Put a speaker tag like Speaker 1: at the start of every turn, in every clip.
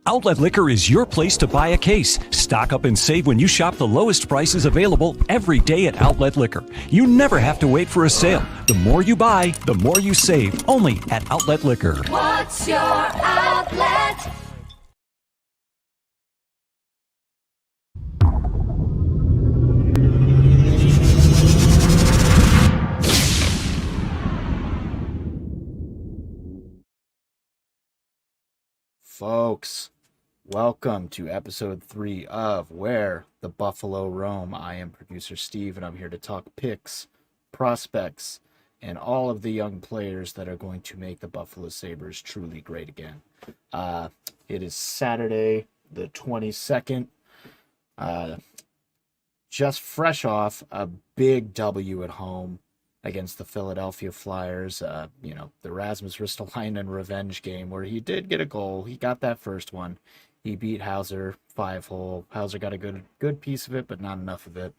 Speaker 1: Outlet Liquor is your place to buy a case. Stock up and save when you shop the lowest prices available every day at Outlet Liquor. You never have to wait for a sale. The more you buy, the more you save. Only at Outlet Liquor.
Speaker 2: What's your outlet?
Speaker 3: Folks, welcome to episode 3 of Where the Buffalo Roam. I am producer Steve, and I'm here to talk picks, prospects, and all of the young players that are going to make the Buffalo Sabres truly great again. It is Saturday, the 22nd. Just fresh off a big W at home against the Philadelphia Flyers, the Rasmus Ristolainen revenge game where he did get a goal. He got that first one. He beat Hauser 5-hole. Hauser got a good piece of it, but not enough of it.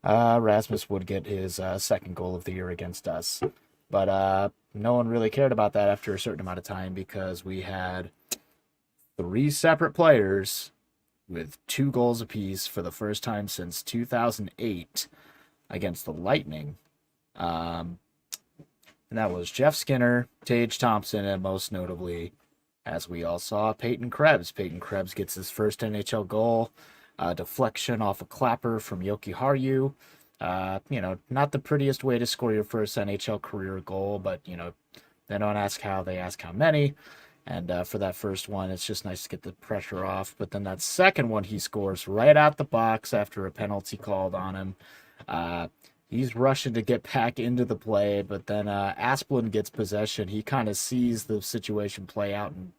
Speaker 3: Rasmus would get his second goal of the year against us. But no one really cared about that after a certain amount of time because we had 3 separate players with 2 goals apiece for the first time since 2008 against the Lightning. And that was Jeff Skinner, Tage Thompson, and most notably, as we all saw, Peyton Krebs. Peyton Krebs gets his first NHL goal, deflection off a clapper from Yoki Haru. Not the prettiest way to score your first NHL career goal, but, they don't ask how, they ask how many. And for that first one, it's just nice to get the pressure off. But then that second one he scores right out the box after a penalty called on him. He's rushing to get back into the play, but then Asplund gets possession. He kind of sees the situation play out in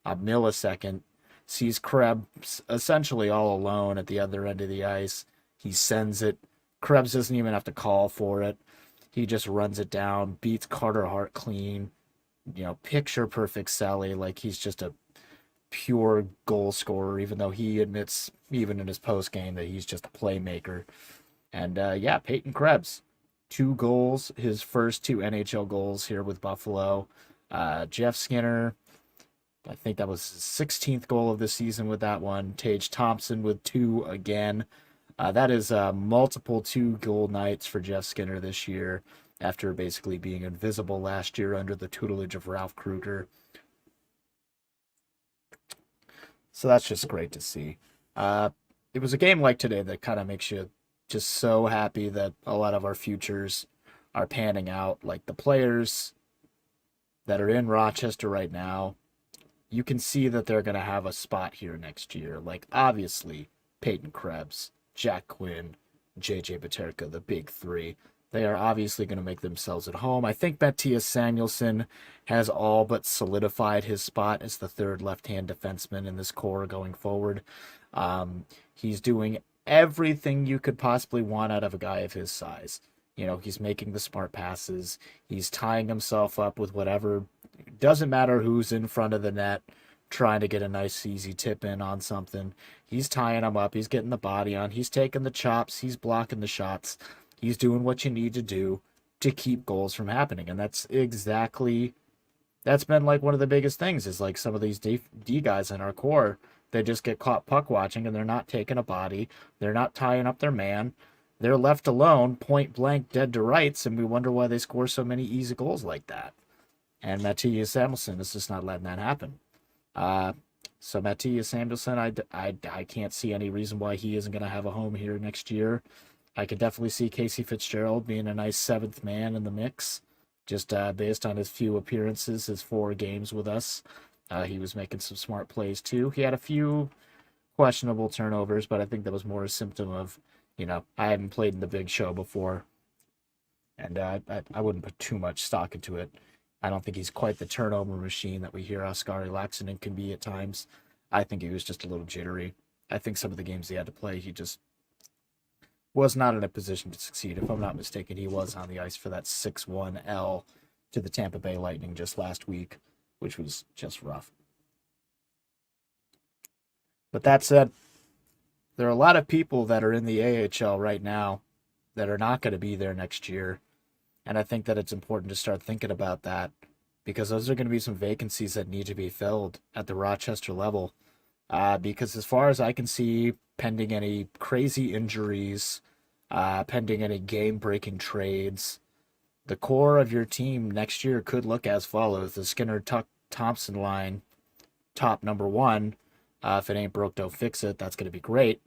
Speaker 3: a millisecond, sees Krebs essentially all alone at the other end of the ice. He sends it. Krebs doesn't even have to call for it. He just runs it down, beats Carter Hart clean. Picture perfect Sally, like he's just a pure goal scorer, even though he admits, even in his post game, that he's just a playmaker. And Peyton Krebs, 2 goals, his first 2 NHL goals here with Buffalo. Jeff Skinner, I think that was his 16th goal of the season with that one. Tage Thompson with 2 again. That is multiple 2-goal nights for Jeff Skinner this year after basically being invisible last year under the tutelage of Ralph Krueger. So that's just great to see. It was a game like today that kind of makes you just so happy that a lot of our futures are panning out. Like the players that are in Rochester right now, you can see that they're going to have a spot here next year. Like obviously Peyton Krebs, Jack Quinn, JJ Peterka, the big 3. They are obviously going to make themselves at home. I think Mattias Samuelsson has all but solidified his spot as the 3rd left-hand defenseman in this core going forward. He's doing everything you could possibly want out of a guy of his size. He's making the smart passes. He's tying himself up with whatever. Doesn't matter who's in front of the net trying to get a nice easy tip in on something. He's tying them up. He's getting the body on. He's taking the chops. He's blocking the shots. He's doing what you need to do to keep goals from happening. And that's been like one of the biggest things is like some of these D guys in our core. They just get caught puck watching and they're not taking a body. They're not tying up their man. They're left alone, point blank, dead to rights, and we wonder why they score so many easy goals like that. And Mattias Samuelsson is just not letting that happen. So Mattias Samuelsson, I can't see any reason why he isn't going to have a home here next year. I could definitely see Casey Fitzgerald being a nice 7th man in the mix, just based on his few appearances, his 4 games with us. He was making some smart plays too. He had a few questionable turnovers, but I think that was more a symptom of, I hadn't played in the big show before, and I wouldn't put too much stock into it. I don't think he's quite the turnover machine that we hear Oskari Laaksonen can be at times. I think he was just a little jittery. I think some of the games he had to play, he just was not in a position to succeed. If I'm not mistaken, he was on the ice for that 6-1 L to the Tampa Bay Lightning just last week, which was just rough. But that said, there are a lot of people that are in the AHL right now that are not going to be there next year. And I think that it's important to start thinking about that because those are going to be some vacancies that need to be filled at the Rochester level. Because as far as I can see, pending any crazy injuries, pending any game-breaking trades, the core of your team next year could look as follows: the Skinner Tuck Thompson line, top number one. If it ain't broke, don't fix it. That's going to be great.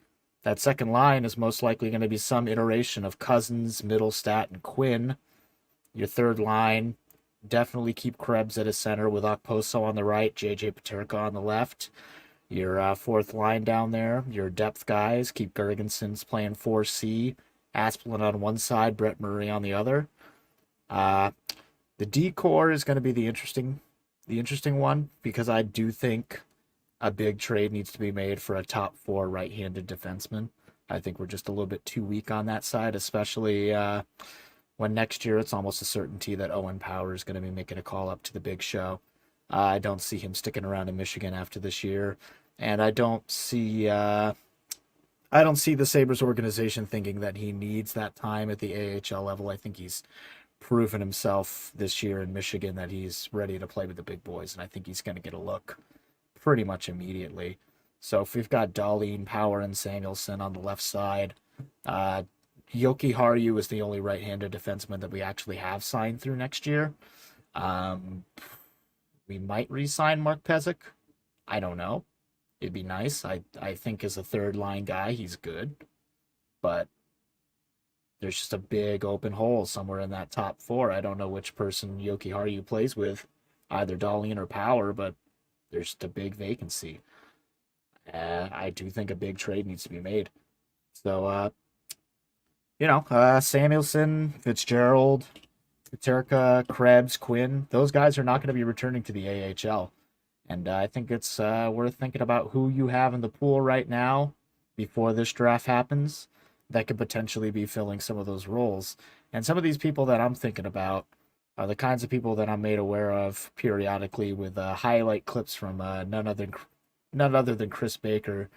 Speaker 3: That second line is most likely going to be some iteration of Cousins, Middlestat, and Quinn. Your third line, definitely keep Krebs at his center with Okposo on the right, JJ Peterka on the left. Your fourth line down there, your depth guys, keep Gergensons playing 4C, Asplund on one side, Brett Murray on the other. The D core is going to be the interesting one, because I do think a big trade needs to be made for a top 4 right-handed defenseman. I think we're just a little bit too weak on that side, especially when next year it's almost a certainty that Owen Power is going to be making a call up to the big show. I don't see him sticking around in Michigan after this year, and I don't see the Sabres organization thinking that he needs that time at the AHL level. I think he's proven himself this year in Michigan that he's ready to play with the big boys, and I think he's going to get a look pretty much immediately. So if we've got Dahlin, Power, and Samuelsson on the left side, Yoki Harju is the only right-handed defenseman that we actually have signed through next year. We might re-sign Mark Pezic. I don't know. It'd be nice. I think as a third-line guy, he's good. But there's just a big open hole somewhere in that top 4. I don't know which person Yoki Harju plays with, either Dahlin or Power, but there's just a big vacancy. I do think a big trade needs to be made. So, Samuelsson, Fitzgerald, Peterka, Krebs, Quinn, those guys are not going to be returning to the AHL. And I think it's worth thinking about who you have in the pool right now before this draft happens that could potentially be filling some of those roles. And some of these people that I'm thinking about are the kinds of people that I'm made aware of periodically with highlight clips from none other than Chris Baker.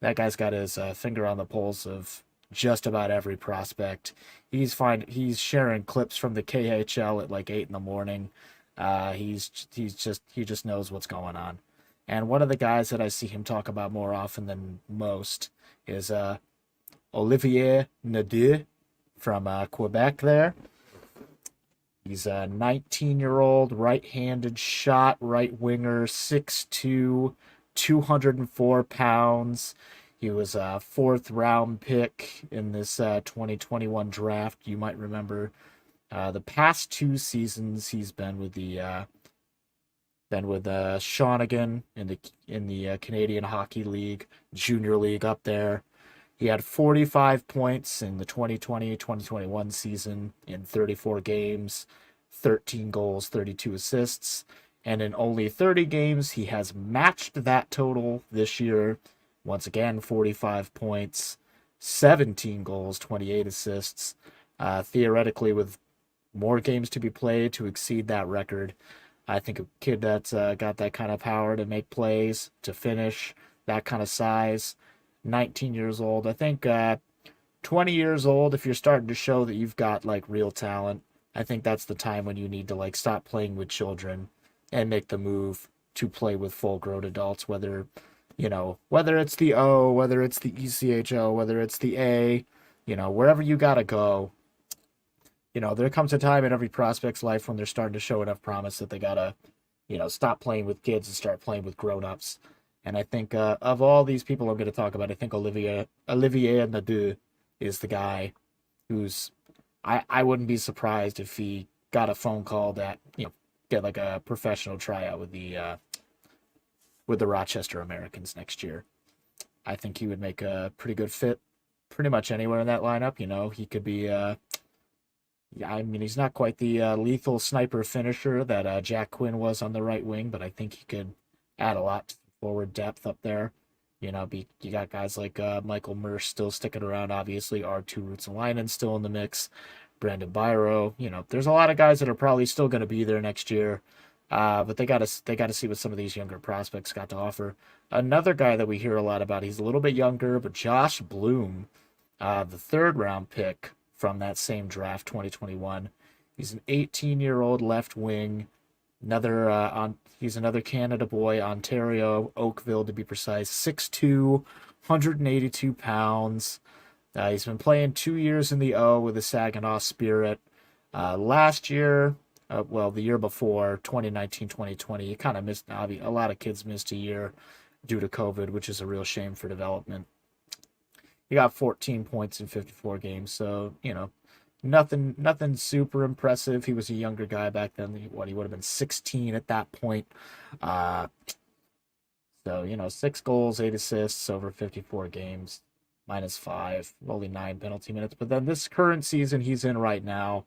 Speaker 3: That guy's got his finger on the pulse of just about every prospect. He's sharing clips from the KHL at like 8 a.m. He just knows what's going on. And one of the guys that I see him talk about more often than most is Olivier Nadeau from Quebec there. He's a 19-year-old right-handed shot, right winger, 6'2", 204 pounds. He was a 4th-round pick in this 2021 draft. You might remember the past 2 seasons he's been with Shawnigan in the Canadian Hockey League, Junior League up there. He had 45 points in the 2020-2021 season in 34 games, 13 goals, 32 assists, and in only 30 games, he has matched that total this year. Once again, 45 points, 17 goals, 28 assists. Theoretically, with more games to be played to exceed that record, I think a kid that's got that kind of power to make plays, to finish, that kind of size, 19 years old. I think 20 years old, if you're starting to show that you've got like real talent, I think that's the time when you need to like stop playing with children and make the move to play with full-grown adults, whether it's the O, whether it's the ECHO, whether it's the A, wherever you got to go. There comes a time in every prospect's life when they're starting to show enough promise that they got to, stop playing with kids and start playing with grown-ups. And I think of all these people I'm going to talk about, I think Olivier Nadeau is the guy who's, I wouldn't be surprised if he got a phone call that, get like a professional tryout with the Rochester Americans next year. I think he would make a pretty good fit pretty much anywhere in that lineup. He could be, he's not quite the lethal sniper finisher that Jack Quinn was on the right wing, but I think he could add a lot to forward depth up there. You got guys like Michael Mersch still sticking around, obviously. R2 Ruotsalainen still in the mix. Brandon Byro. There's a lot of guys that are probably still going to be there next year. But they got to see what some of these younger prospects got to offer. Another guy that we hear a lot about, he's a little bit younger, but Josh Bloom, the 3rd-round pick from that same draft, 2021. He's an 18-year-old left wing, He's another Canada boy, Ontario, Oakville to be precise. 6'2", 182 pounds. He's been playing 2 years in the O with the Saginaw Spirit. Last year, the year before, 2019-2020, he kind of missed. A lot of kids missed a year due to COVID, which is a real shame for development. He got 14 points in 54 games, so nothing super impressive. He was a younger guy back then. He would have been 16 at that point. So 6 goals, 8 assists over 54 games, -5, only 9 penalty minutes. But then this current season he's in right now,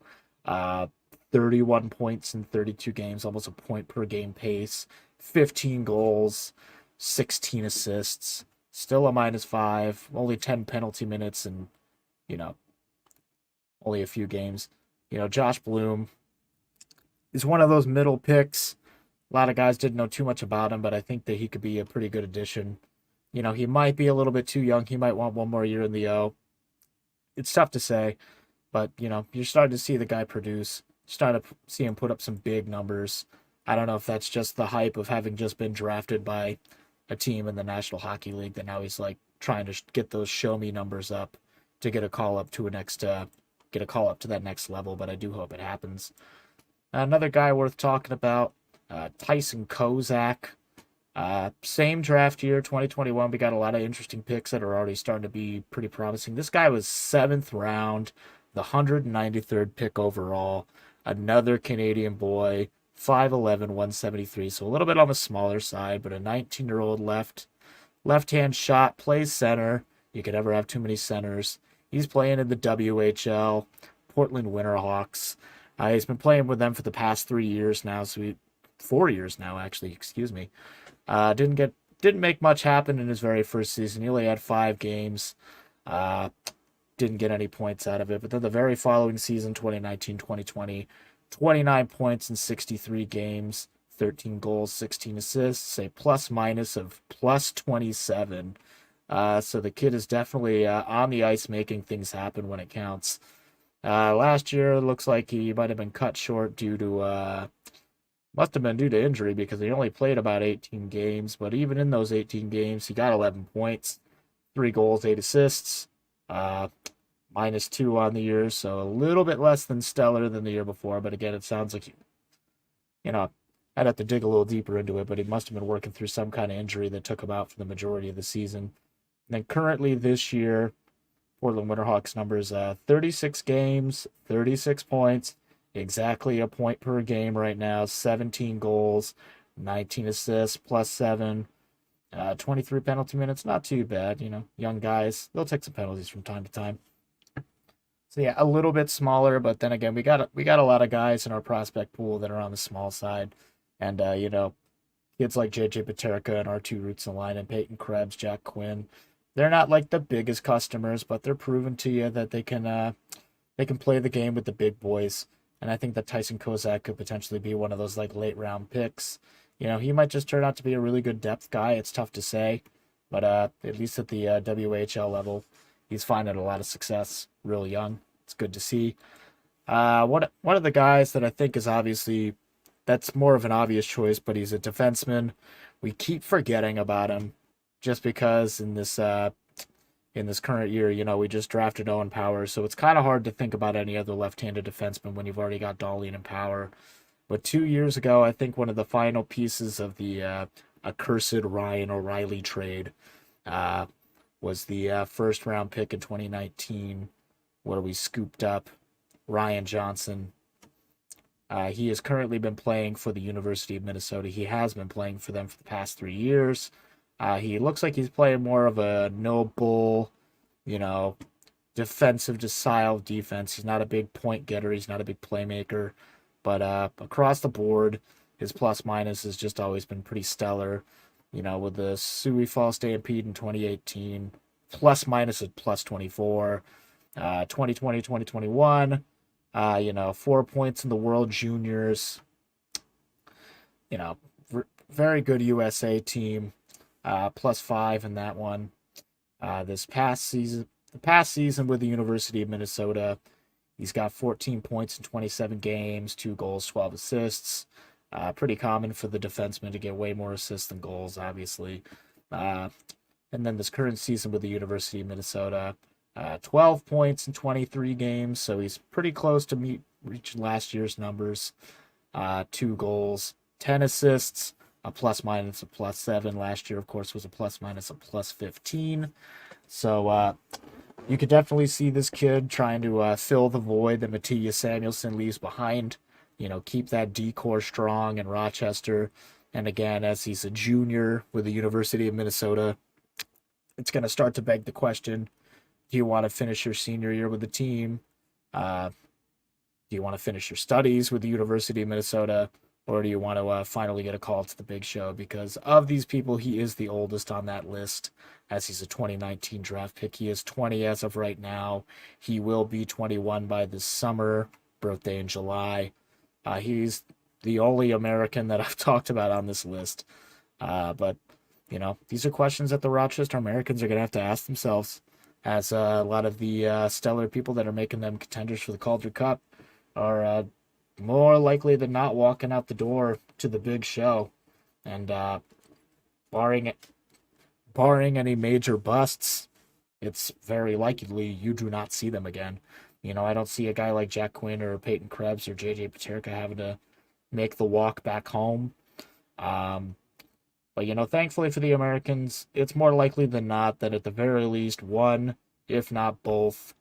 Speaker 3: 31 points in 32 games, almost a point per game pace, 15 goals, 16 assists, still a -5, only 10 penalty minutes, and only a few games. Josh Bloom is one of those middle picks. A lot of guys didn't know too much about him, but I think that he could be a pretty good addition. He might be a little bit too young. He might want one more year in the O. It's tough to say, but you're starting to see the guy produce. Starting to see him put up some big numbers. I don't know if that's just the hype of having just been drafted by a team in the National Hockey League that now he's like trying to get those show me numbers up to get a call up to that next level. But I do hope it happens. Another guy worth talking about, Tyson Kozak. Same draft year, 2021. We got a lot of interesting picks that are already starting to be pretty promising. This guy was 7th round, the 193rd pick overall. Another Canadian boy, 5'11", 173, so a little bit on the smaller side, but a 19-year-old left-hand shot, plays center. You could never have too many centers. He's playing in the WHL, Portland Winterhawks. He's been playing with them for the past 3 years now, 4 years now, actually, excuse me. Didn't make much happen in his very first season. He only had 5 games. Didn't get any points out of it. But then the very following season, 2019-2020, 29 points in 63 games, 13 goals, 16 assists, a plus-minus of +27. So the kid is definitely on the ice making things happen when it counts. Last year, it looks like he might have been cut short must have been due to injury because he only played about 18 games. But even in those 18 games, he got 11 points, 3 goals, 8 assists, -2 on the year. So a little bit less than stellar than the year before. But again, it sounds like, I'd have to dig a little deeper into it, but he must have been working through some kind of injury that took him out for the majority of the season. And then currently this year, Portland Winterhawks numbers, 36 games, 36 points, exactly a point per game right now, 17 goals, 19 assists, +7, 23 penalty minutes, not too bad, young guys, they'll take some penalties from time to time. So yeah, a little bit smaller, but then again, we got a lot of guys in our prospect pool that are on the small side, and kids like JJ Peterka and our 2 roots in the line, and Peyton, Krebs, Jack Quinn. They're not like the biggest customers, but they're proven to you that they can play the game with the big boys. And I think that Tyson Kozak could potentially be one of those like late round picks. He might just turn out to be a really good depth guy. It's tough to say, but at least at the WHL level, he's finding a lot of success real young. It's good to see. One of the guys that I think is that's more of an obvious choice, but he's a defenseman. We keep forgetting about him just because in this current year, we just drafted Owen Power, so it's kind of hard to think about any other left-handed defenseman when you've already got Dahlin and Power. But 2 years ago, I think one of the final pieces of the accursed Ryan O'Reilly trade was the first-round pick in 2019, where we scooped up Ryan Johnson. He has currently been playing for the University of Minnesota. He has been playing for them for the past 3 years. He looks like he's playing more of a no-bull, defensive style defense. He's not a big point getter. He's not a big playmaker. But across the board, his plus-minus has just always been pretty stellar. With the Sioux Falls Stampede in 2018, plus-minus at +24. 2020, 2021, 4 points in the World Juniors. Very good USA team. +5 in that one. The past season with the University of Minnesota, he's got 14 points in 27 games, 2 goals, 12 assists, Pretty common for the defenseman to get way more assists than goals, obviously. Uh, and then this current season with the University of Minnesota, 12 points in 23 games, so he's pretty close to reaching last year's numbers. 2 goals, 10 assists, a plus minus a plus 7. Last year, of course, was a plus minus a plus 15. So you could definitely see this kid trying to fill the void that Matthias Samuelsson leaves behind. Keep that D-core strong in Rochester. And again, as he's a junior with the University of Minnesota, it's going to start to beg the question, do you want to finish your senior year with the team? Do you want to finish your studies with the University of Minnesota? Or do you want to finally get a call to the big show? Because of these people, he is the oldest on that list, as he's a 2019 draft pick. He is 20 as of right now. He will be 21 by this summer, birthday in July. He's the only American that I've talked about on this list. But, these are questions that the Rochester Americans are going to have to ask themselves, as a lot of the stellar people that are making them contenders for the Calder Cup are more likely than not walking out the door to the big show. And barring any major busts, it's very likely you do not see them again. I don't see a guy like Jack Quinn or Peyton Krebs or JJ Peterka having to make the walk back home. But, thankfully for the Americans, it's more likely than not that at the very least one, if not both,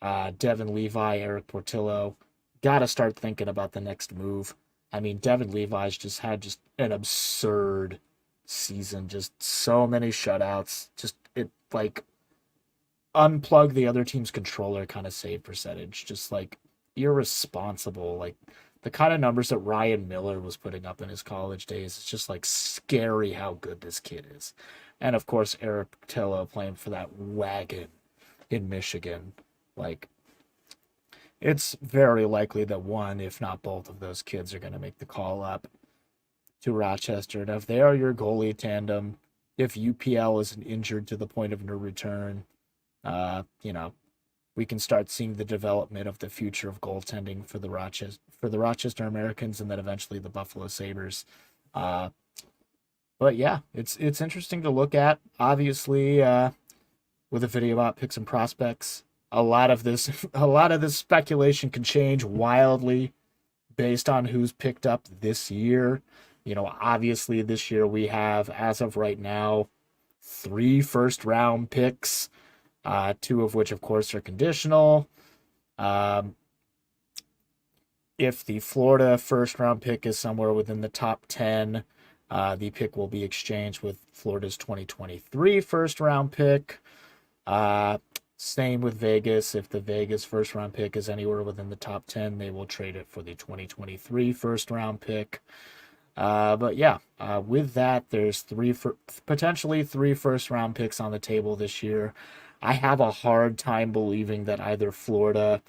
Speaker 3: Devin Levi, Eric Portillo, got to start thinking about the next move. I mean, Devin Levi's just had an absurd season. Just so many shutouts. Unplug the other team's controller kind of save percentage. Just, irresponsible. The kind of numbers that Ryan Miller was putting up in his college days. It's just, scary how good this kid is. And, of course, Eric Portillo playing for that wagon in Michigan. It's very likely that one, if not both of those kids are going to make the call up to Rochester. And if they are your goalie tandem, if UPL isn't injured to the point of no return, we can start seeing the development of the future of goaltending for the Rochester Americans and then eventually the Buffalo Sabres. But yeah, it's interesting to look at. Obviously, with a video about picks and prospects, a lot of this speculation can change wildly based on who's picked up this year. Obviously this year we have, as of right now, 3 first-round picks, 2 of which, of course, are conditional. If the Florida first-round pick is somewhere within the top 10, the pick will be exchanged with Florida's 2023 first-round pick. Same with Vegas. If the Vegas first-round pick is anywhere within the top 10, they will trade it for the 2023 first-round pick. But yeah, with that, there's potentially 3 first-round picks on the table this year. I have a hard time believing that either Florida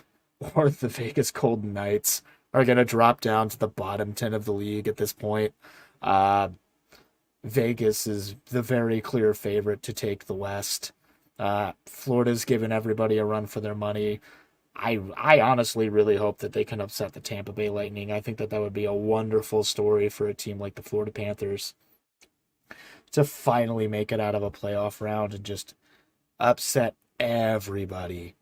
Speaker 3: or the Vegas Golden Knights are going to drop down to the bottom 10 of the league at this point. Vegas is the very clear favorite to take the West. Florida's given everybody a run for their money. I honestly really hope that they can upset the Tampa Bay Lightning. I think that would be a wonderful story for a team like the Florida Panthers to finally make it out of a playoff round and just upset everybody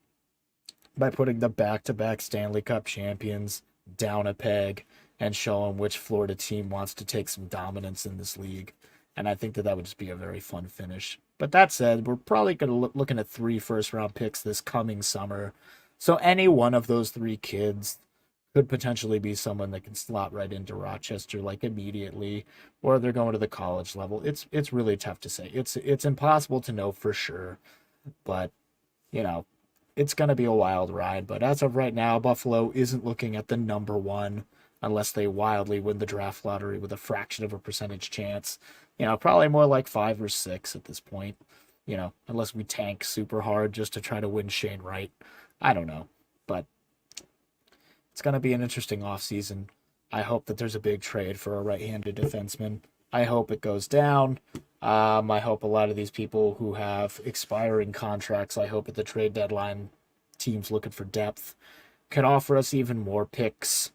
Speaker 3: by putting the back-to-back Stanley Cup champions down a peg and showing which Florida team wants to take some dominance in this league. And I think that would just be a very fun finish. But that said, we're probably going to looking at 3 first-round picks this coming summer. So any one of those 3 kids could potentially be someone that can slot right into Rochester immediately, or they're going to the college level. It's really tough to say. It's impossible to know for sure, but it's going to be a wild ride. But as of right now, Buffalo isn't looking at the number 1 unless they wildly win the draft lottery with a fraction of a percentage chance. Probably more like 5 or 6 at this point, unless we tank super hard just to try to win Shane Wright. I don't know, but it's going to be an interesting offseason. I hope that there's a big trade for a right-handed defenseman. I hope it goes down. I hope a lot of these people who have expiring contracts, I hope at the trade deadline, teams looking for depth, can offer us even more picks.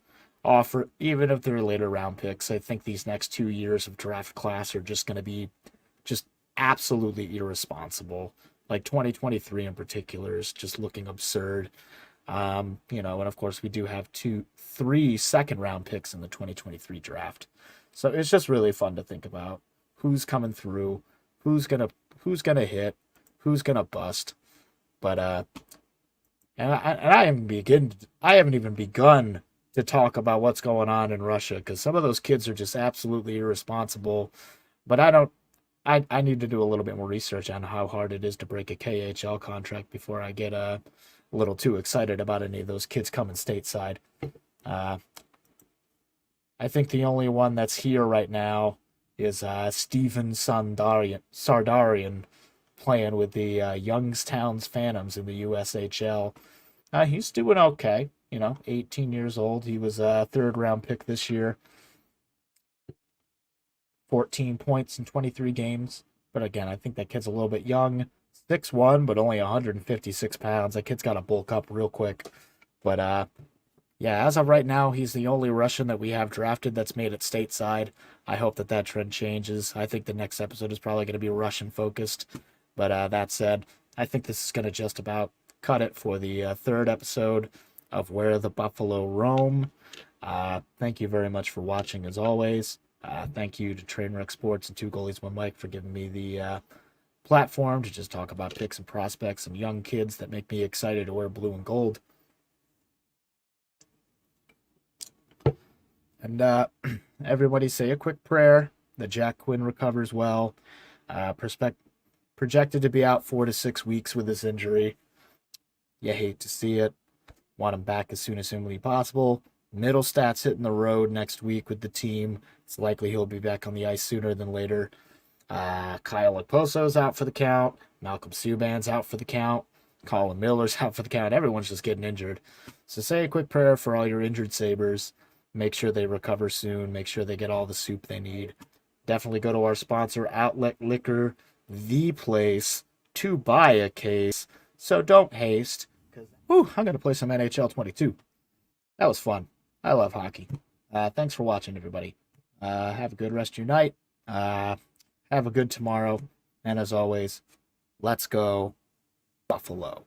Speaker 3: offer, even if they're later round picks. I think these next 2 years of draft class are just going to be just absolutely irresponsible. Like 2023 in particular is just looking absurd. And of course we do have 3 second-round picks in the 2023 draft. So it's just really fun to think about who's coming through, who's gonna hit, who's gonna bust. But I haven't even begun to talk about what's going on in Russia, because some of those kids are just absolutely irresponsible. But I need to do a little bit more research on how hard it is to break a KHL contract before I get a little too excited about any of those kids coming stateside. I think the only one that's here right now is Steven Sardarian playing with the Youngstown's Phantoms in the USHL. He's doing okay, 18 years old. He was a third-round pick this year. 14 points in 23 games. But again, I think that kid's a little bit young. 6'1", but only 156 pounds. That kid's got to bulk up real quick. But yeah, as of right now, he's the only Russian that we have drafted that's made it stateside. I hope that trend changes. I think the next episode is probably going to be Russian-focused. But that said, I think this is going to just about cut it for the third episode of Where the Buffalo Roam. Thank you very much for watching, as always. Thank you to Trainwreck Sports and Two Goalies, One Mic for giving me the platform to just talk about picks and prospects and young kids that make me excited to wear blue and gold. And everybody say a quick prayer that Jack Quinn recovers well. Projected to be out 4 to 6 weeks with this injury. You hate to see it. Want him back as soon as humanly possible. Middlestad's hitting the road next week with the team. It's likely he'll be back on the ice sooner than later. Kyle Okposo's out for the count. Malcolm Subban's out for the count. Colin Miller's out for the count. Everyone's just getting injured. So say a quick prayer for all your injured Sabres. Make sure they recover soon. Make sure they get all the soup they need. Definitely go to our sponsor, Outlet Liquor, the place to buy a case. So don't haste. I'm going to play some NHL 22. That was fun. I love hockey. Thanks for watching, everybody. Have a good rest of your night. Have a good tomorrow. And as always, let's go Buffalo.